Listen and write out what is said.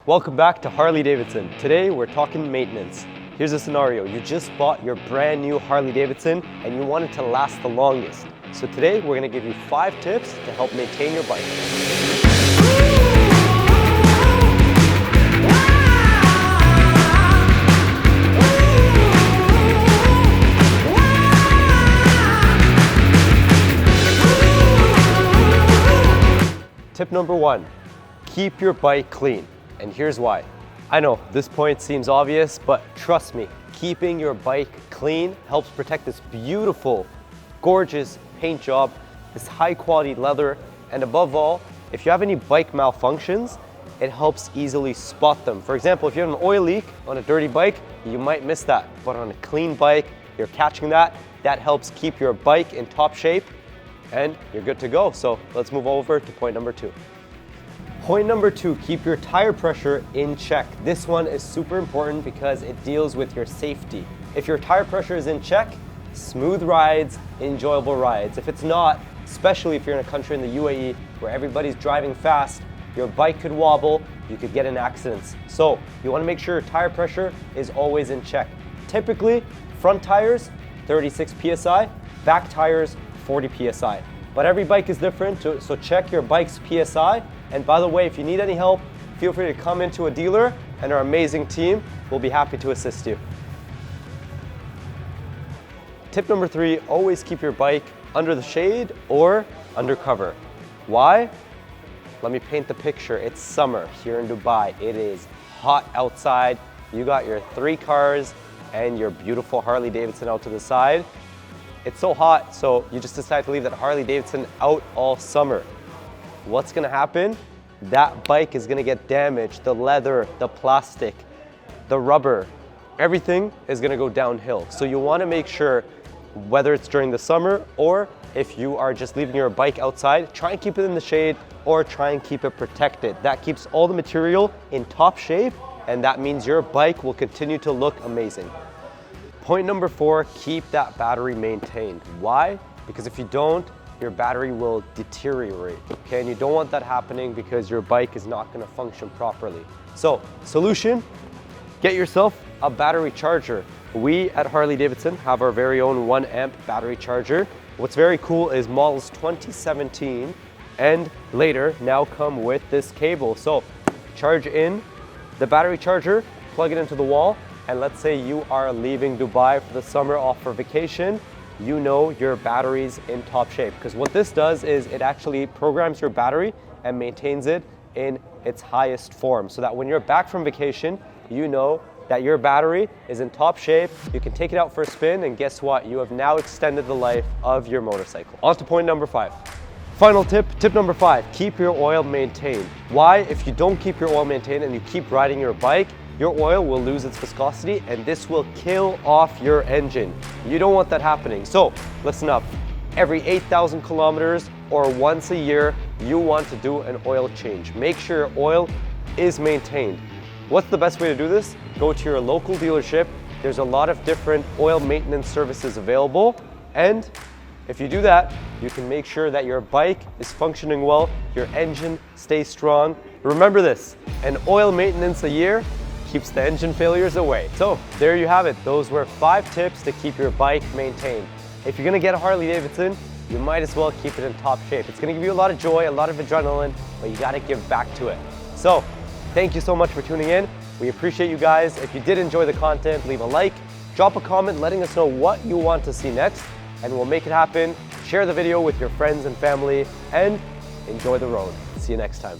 Welcome back to Harley-Davidson. Today we're talking maintenance. Here's a scenario. You just bought your brand new Harley-Davidson and you want it to last the longest. So today we're going to give you 5 tips to help maintain your bike. Tip number 1, keep your bike clean. And here's why. I know this point seems obvious, but trust me, keeping your bike clean helps protect this beautiful, gorgeous paint job, this high quality leather, and above all, if you have any bike malfunctions, it helps easily spot them. For example, if you have an oil leak on a dirty bike, you might miss that, but on a clean bike, you're catching that. That helps keep your bike in top shape and you're good to go. So let's move over to point number 2. Point number 2, keep your tire pressure in check. This one is super important because it deals with your safety. If your tire pressure is in check, smooth rides, enjoyable rides. If it's not, especially if you're in a country in the UAE where everybody's driving fast, your bike could wobble, you could get in accidents. So you want to make sure your tire pressure is always in check. Typically, front tires, 36 PSI, back tires, 40 PSI. But every bike is different, so check your bike's PSI. And by the way, if you need any help, feel free to come into a dealer and our amazing team will be happy to assist you. Tip number 3, always keep your bike under the shade or under cover. Why? Let me paint the picture. It's summer here in Dubai. It is hot outside. You got your 3 cars and your beautiful Harley-Davidson out to the side. It's so hot, so you just decide to leave that Harley-Davidson out all summer. What's gonna happen? That bike is gonna get damaged. The leather, the plastic, the rubber, everything is gonna go downhill. So you wanna make sure, whether it's during the summer or if you are just leaving your bike outside, try and keep it in the shade or try and keep it protected. That keeps all the material in top shape and that means your bike will continue to look amazing. Point number 4, keep that battery maintained. Why? Because if you don't, your battery will deteriorate, okay? And you don't want that happening because your bike is not gonna function properly. So, solution, get yourself a battery charger. We at Harley-Davidson have our very own 1 amp battery charger. What's very cool is models 2017 and later now come with this cable. So, charge in the battery charger, plug it into the wall, and let's say you are leaving Dubai for the summer off for vacation, you know your battery's in top shape. Because what this does is it actually programs your battery and maintains it in its highest form. So that when you're back from vacation, you know that your battery is in top shape. You can take it out for a spin and guess what? You have now extended the life of your motorcycle. On to point number 5. Final tip, tip number 5, keep your oil maintained. Why? If you don't keep your oil maintained and you keep riding your bike, your oil will lose its viscosity and this will kill off your engine. You don't want that happening. So listen up, every 8,000 kilometers or once a year, you want to do an oil change. Make sure your oil is maintained. What's the best way to do this? Go to your local dealership. There's a lot of different oil maintenance services available. And if you do that, you can make sure that your bike is functioning well, your engine stays strong. Remember this, an oil maintenance a year keeps the engine failures away. So there you have it. Those were 5 tips to keep your bike maintained. If you're gonna get a Harley-Davidson, you might as well keep it in top shape. It's gonna give you a lot of joy, a lot of adrenaline, but you gotta give back to it. So thank you so much for tuning in. We appreciate you guys. If you did enjoy the content, leave a like, drop a comment letting us know what you want to see next, and we'll make it happen. Share the video with your friends and family, and enjoy the road. See you next time.